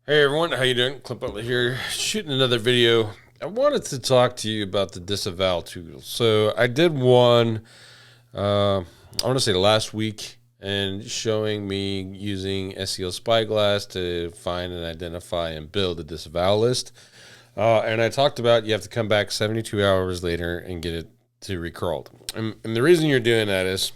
Hey everyone, how you doing? Clip Butler here, shooting another video. I wanted to talk to you about the Disavow tool. So I did one, I want to say last week, and showing me using SEO Spyglass to find and identify and build a disavow list. And I talked about you have to come back 72 hours later and get it to Recrawled. And the reason you're doing that is,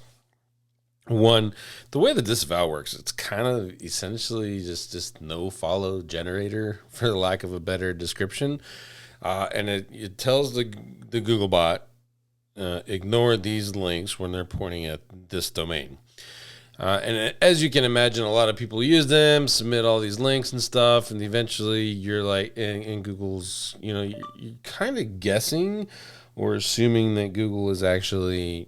one, the way the disavow works, it's kind of essentially just no follow generator, for the lack of a better description. And it tells the Google bot, ignore these links when they're pointing at this domain. As you can imagine, a lot of people use them, submit all these links and stuff, and eventually you're like, in Google's, you're kind of guessing or assuming that Google is actually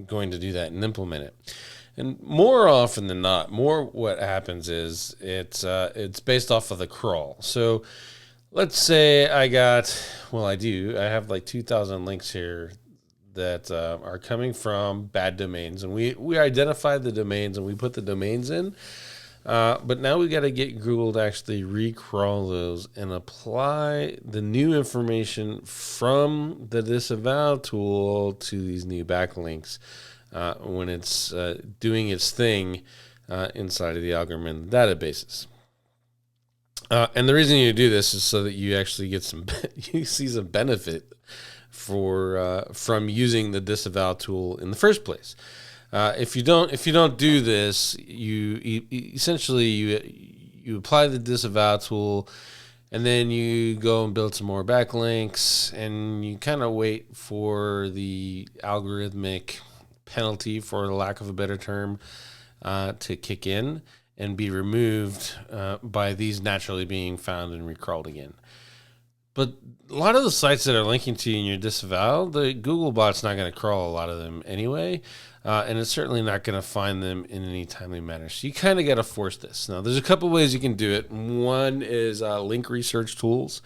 going to do that and implement it. And more often than not, what happens is it's based off of the crawl. So let's say I have like 2,000 links here that are coming from bad domains, and we identify the domains and we put the domains in. But now we got to get Google to actually recrawl those and apply the new information from the disavow tool to these new backlinks when it's doing its thing inside of the algorithm databases. And the reason you do this is so that you actually get you see some benefit from using the disavow tool in the first place. If you don't do this, you essentially you apply the disavow tool, and then you go and build some more backlinks, and you kind of wait for the algorithmic penalty, for the lack of a better term, to kick in and be removed by these naturally being found and recrawled again. But a lot of the sites that are linking to you in your disavow, the Google bot's not going to crawl a lot of them anyway, and it's certainly not going to find them in any timely manner. So you kind of got to force this. Now, there's a couple ways you can do it. One is link research tools.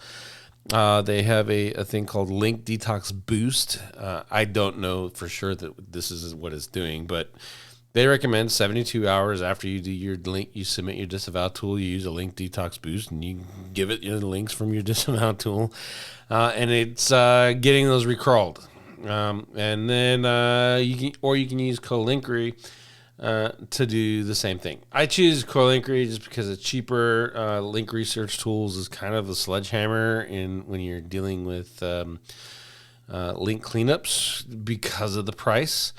They have a thing called Link Detox Boost. I don't know for sure that this is what it's doing, but they recommend 72 hours after you do your link, you submit your disavow tool, you use a link detox boost, and you give it the links from your disavow tool, and it's getting those recrawled. And then you can use Colinkery to do the same thing. I choose Colinkery just because it's cheaper. Link research tools is kind of a sledgehammer when you're dealing with link cleanups because of the price.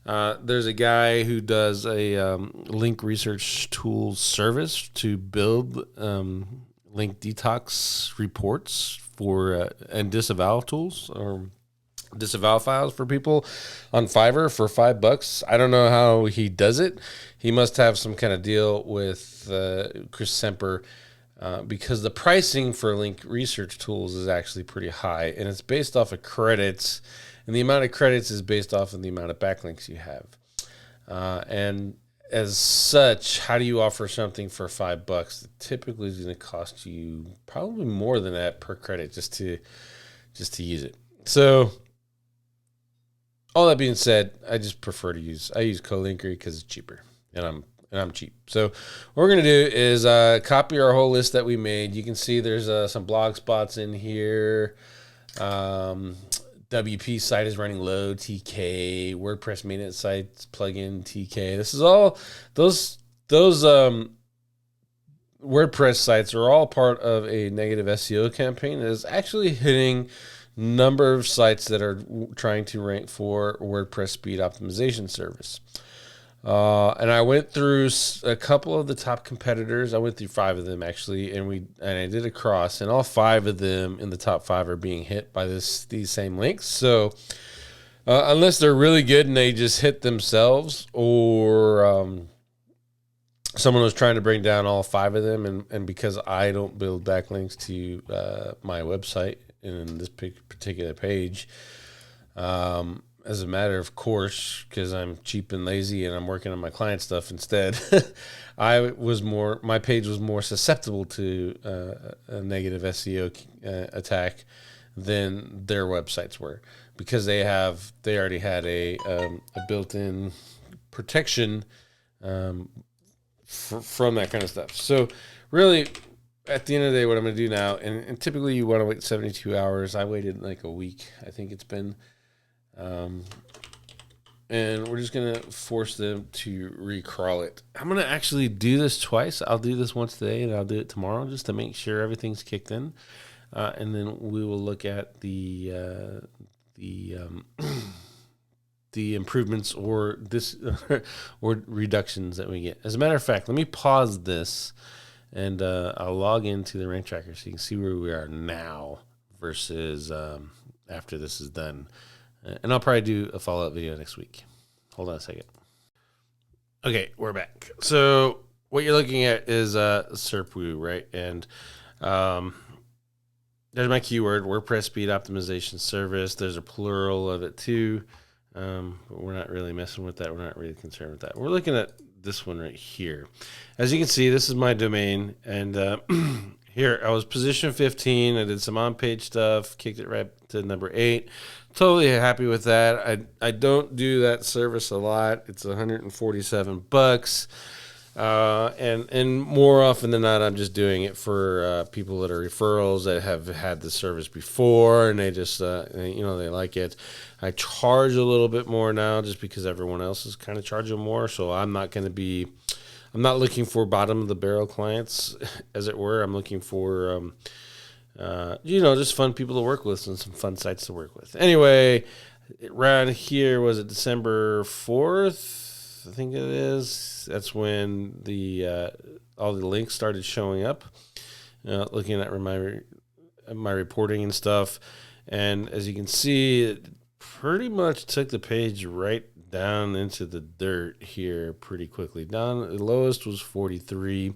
There's a guy who does a link research tools service to build link detox reports for and disavow tools or disavow files for people on Fiverr for $5. I don't know how he does it. He must have some kind of deal with Chris Semper, because the pricing for link research tools is actually pretty high, and it's based off of credits. And the amount of credits is based off of the amount of backlinks you have. And as such, how do you offer something for $5 that typically is going to cost you probably more than that per credit just to use it? So all that being said, I just prefer to use Colinkery because it's cheaper, and I'm cheap. So what we're going to do is copy our whole list that we made. You can see there's some blog spots in here. WP site is running low, TK, WordPress maintenance sites, plugin, TK. This is all those WordPress sites are all part of a negative SEO campaign that is actually hitting number of sites that are trying to rank for WordPress speed optimization service. And I went through a couple of the top competitors. I went through 5 of them actually, and I did a cross, and all 5 of them in the top 5 are being hit by these same links. So unless they're really good and they just hit themselves, or someone was trying to bring down all 5 of them, and because I don't build backlinks to my website in this particular page, as a matter of course, because I'm cheap and lazy and I'm working on my client stuff instead, my page was more susceptible to a negative SEO attack than their websites were, because they already had a built-in protection from that kind of stuff. So really, at the end of the day, what I'm going to do now, and typically you want to wait 72 hours. I waited like a week, I think it's been. And we're just going to force them to recrawl it. I'm going to actually do this twice. I'll do this once today, and I'll do it tomorrow just to make sure everything's kicked in. And then we will look at the the improvements or this or reductions that we get. As a matter of fact, let me pause this, and I'll log into the rank tracker so you can see where we are now versus after this is done. And I'll probably do a follow-up video next week. Hold on a second. Okay, we're back. So what you're looking at is SERPWOO, right? And there's my keyword, WordPress Speed Optimization Service. There's a plural of it too. But we're not really messing with that. We're not really concerned with that. We're looking at this one right here. As you can see, this is my domain. And here, I was position 15. I did some on-page stuff, kicked it right to number 8. Totally happy with that. I don't do that service a lot. It's $147. And more often than not, I'm just doing it for people that are referrals that have had the service before, and they just they like it. I charge a little bit more now just because everyone else is kind of charging more. So I'm not looking for bottom of the barrel clients, as it were. I'm looking for just fun people to work with and some fun sites to work with. Anyway, around here, was it December 4th? I think it is. That's when the all the links started showing up. Looking at my reporting and stuff, and as you can see, it pretty much took the page right down into the dirt here pretty quickly. Down, the lowest was 43.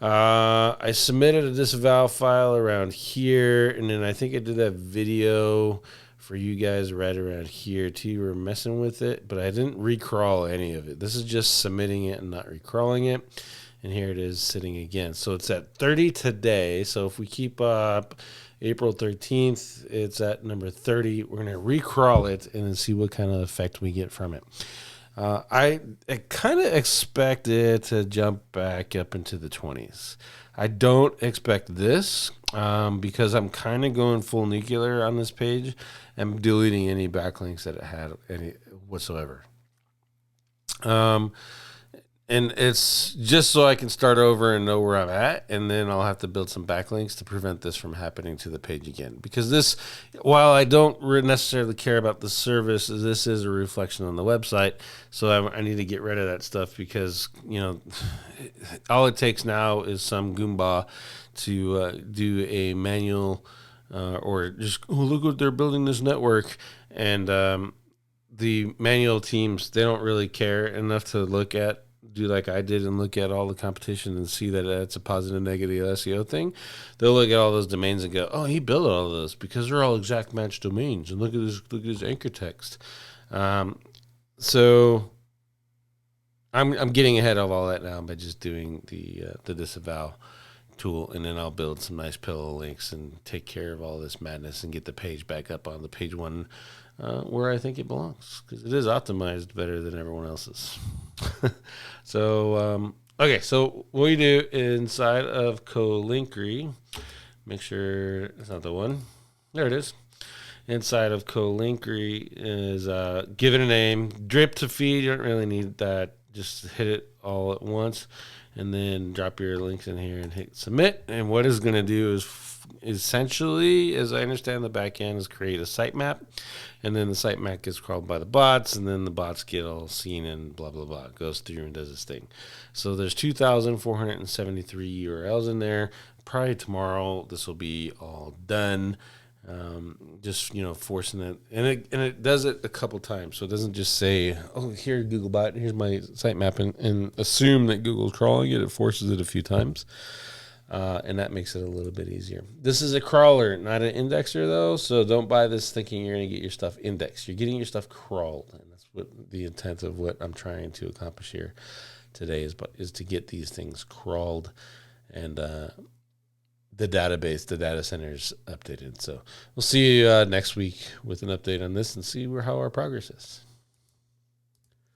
I submitted a disavow file around here, and then I think I did that video for you guys right around here too. We're messing with it, but I didn't recrawl any of it. This is just submitting it and not recrawling it. And here it is sitting again. So it's at 30 today. So if we keep up April 13th, it's at number 30. We're going to recrawl it and then see what kind of effect we get from it. I kind of expect it to jump back up into the 20s. I don't expect this because I'm kind of going full nuclear on this page and deleting any backlinks that it had any whatsoever. And it's just so I can start over and know where I'm at, and then I'll have to build some backlinks to prevent this from happening to the page again. Because this, while I don't necessarily care about the service, this is a reflection on the website, so I need to get rid of that stuff because, all it takes now is some Goomba to do a manual or just, look what they're building this network, and the manual teams, they don't really care enough to do like I did and look at all the competition and see that it's a positive, negative SEO thing. They'll look at all those domains and go, oh, he built all of those because they're all exact match domains. And look at his anchor text. So I'm getting ahead of all that now by just doing the disavow tool, and then I'll build some nice pillow links and take care of all this madness and get the page back up on the page one where I think it belongs, because it is optimized better than everyone else's. So, okay, so what we do inside of Colinkry, make sure it's not the one. There it is. Inside of Colinkry is give it a name. Drip to feed, you don't really need that. Just hit it all at once, and then drop your links in here and hit submit. And what it's going to do is essentially, as I understand the back end, is create a sitemap, and then the sitemap gets crawled by the bots, and then the bots get all seen and blah, blah, blah. It goes through and does its thing. So there's 2,473 URLs in there. Probably tomorrow this will be all done. Just forcing it, and it does it a couple times, so it doesn't just say, oh, here Googlebot, here's my sitemap, and assume that Google's crawling it. It forces it a few times, and that makes it a little bit easier. This is a crawler, not an indexer though, so don't buy this thinking you're going to get your stuff indexed. You're getting your stuff crawled, and that's what the intent of what I'm trying to accomplish here today is to get these things crawled and the database, the data centers updated. So we'll see you next week with an update on this and see how our progress is.